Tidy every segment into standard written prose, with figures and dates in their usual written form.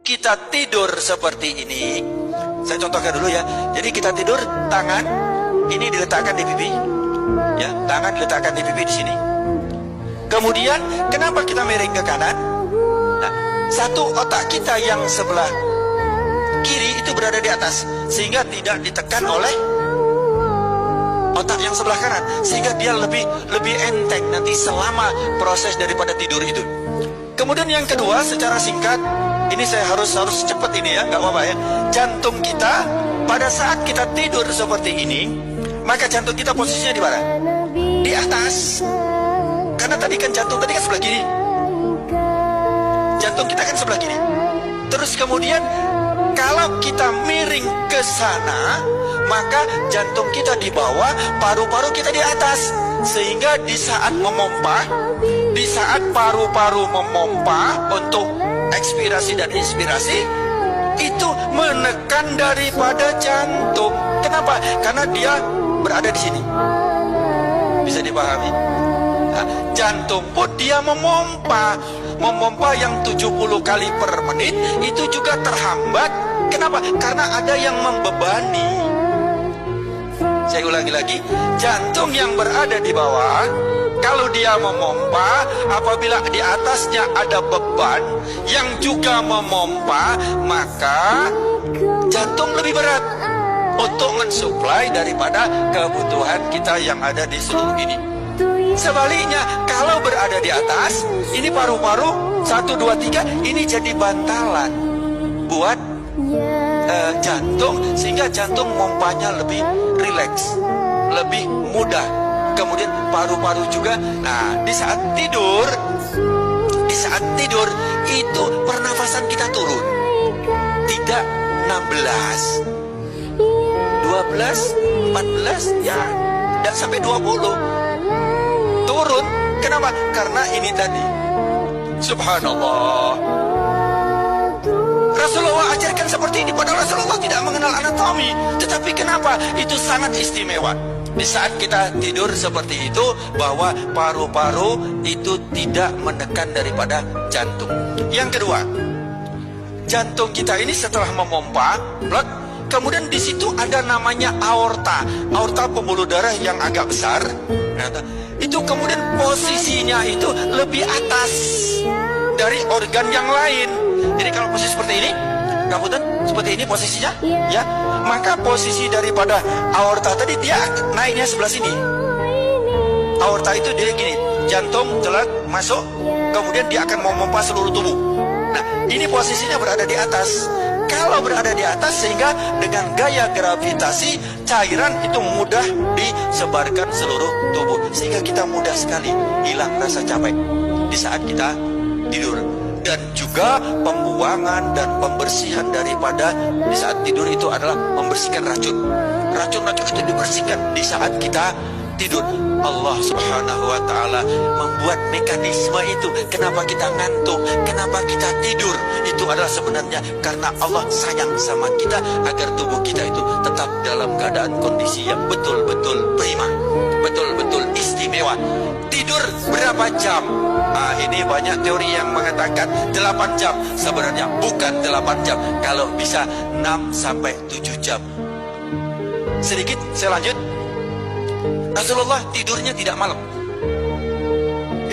kita tidur seperti ini, saya contohkan dulu ya. Jadi kita tidur, tangan ini diletakkan di pipi, ya, tangan diletakkan di pipi di sini. Kemudian kenapa kita miring ke kanan? Nah, satu otak kita yang sebelah kiri itu berada di atas, sehingga tidak ditekan oleh otak yang sebelah kanan, sehingga dia lebih enteng nanti selama proses daripada tidur itu. Kemudian yang kedua, secara singkat, ini saya harus cepat ini ya, nggak apa-apa ya. Jantung kita pada saat kita tidur seperti ini, maka jantung kita posisinya di mana? Di atas. Karena tadi kan jantung tadi kan sebelah kiri. Jantung kita kan sebelah kiri. Terus kemudian kalau kita miring ke sana, maka jantung kita di bawah, paru-paru kita di atas. Sehingga di saat memompa, di saat paru-paru memompa untuk ekspirasi dan inspirasi, itu menekan daripada jantung. Kenapa? Karena dia berada di sini. Bisa dipahami? Nah, jantung pun dia memompa yang 70 kali per menit, itu juga terhambat. Kenapa? Karena ada yang membebani. Saya ulangi lagi, jantung yang berada di bawah, kalau dia memompa, apabila di atasnya ada beban yang juga memompa, maka jantung lebih berat untuk mensuplai daripada kebutuhan kita yang ada di seluruh ini. Sebaliknya, kalau berada di atas, ini paru-paru 1, 2, 3, ini jadi bantalan buat jantung, sehingga jantung mompanya lebih rileks, lebih mudah. Kemudian paru-paru juga. Nah, di saat tidur itu pernafasan kita turun. Tidak 16, 12, 14, ya, tidak sampai 20. Turun. Kenapa? Karena ini tadi. Subhanallah. Rasulullah ajarkan seperti ini, padahal Rasulullah tidak mengenal anatomi. Tetapi kenapa? Itu sangat istimewa. Di saat kita tidur seperti itu, bahwa paru-paru itu tidak menekan daripada jantung. Yang kedua, jantung kita ini setelah memompa, kemudian di situ ada namanya aorta. Aorta pembuluh darah yang agak besar. Itu kemudian posisinya itu lebih atas dari organ yang lain. Jadi kalau posisi seperti ini, kabutan seperti ini posisinya, ya, maka posisi daripada aorta tadi dia naiknya sebelah sini. Aorta itu dia gini, jantung jelas masuk, kemudian dia akan memompa seluruh tubuh. Nah, ini posisinya berada di atas. Kalau berada di atas, sehingga dengan gaya gravitasi cairan itu mudah disebarkan seluruh tubuh, sehingga kita mudah sekali hilang rasa capek di saat kita tidur. Dan juga pembuangan dan pembersihan daripada di saat tidur itu adalah membersihkan racun. Racun-racun itu dibersihkan di saat kita tidur. Allah Subhanahu wa ta'ala membuat mekanisme itu. Kenapa kita ngantuk, kenapa kita tidur, itu adalah sebenarnya karena Allah sayang sama kita, agar tubuh kita itu tetap dalam keadaan kondisi yang betul-betul prima, betul-betul istimewa. Tidur berapa jam? Nah, ini banyak teori yang mengatakan 8 jam. Sebenarnya bukan 8 jam. Kalau bisa 6 sampai 7 jam. Sedikit saya lanjut. Rasulullah tidurnya tidak malam.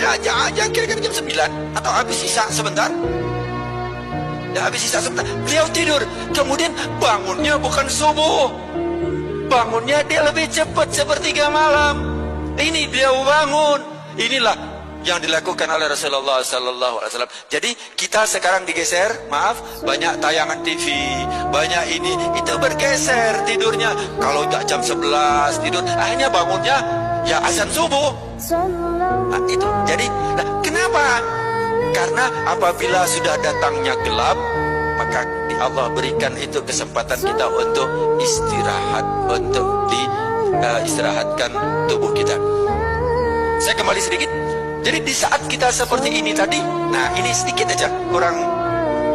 Ya, jangan kira-kira jam 9 atau habis sisa sebentar. Ya, habis sisa sebentar. Beliau tidur, kemudian bangunnya bukan subuh. Bangunnya dia lebih cepat, sepertiga malam. Ini beliau bangun. Inilah yang dilakukan oleh Rasulullah Sallallahu Alaihi Wasallam. Jadi kita sekarang digeser, maaf, banyak tayangan TV, banyak ini, itu bergeser tidurnya. Kalau nggak jam 11 tidur, akhirnya bangunnya ya azan subuh. Nah, itu. Jadi, kenapa? Karena apabila sudah datangnya gelap, maka Allah berikan itu kesempatan kita untuk istirahat, untuk istirahatkan tubuh kita. Saya kembali sedikit. Jadi di saat kita seperti ini tadi, nah ini sedikit aja, kurang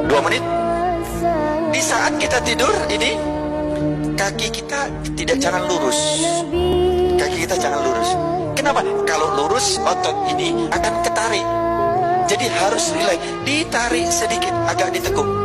2 menit. Di saat kita tidur ini, kaki kita jangan lurus. Kaki kita jangan lurus. Kenapa? Kalau lurus, otot ini akan ketarik. Jadi harus rileks, ditarik sedikit, agak ditekuk.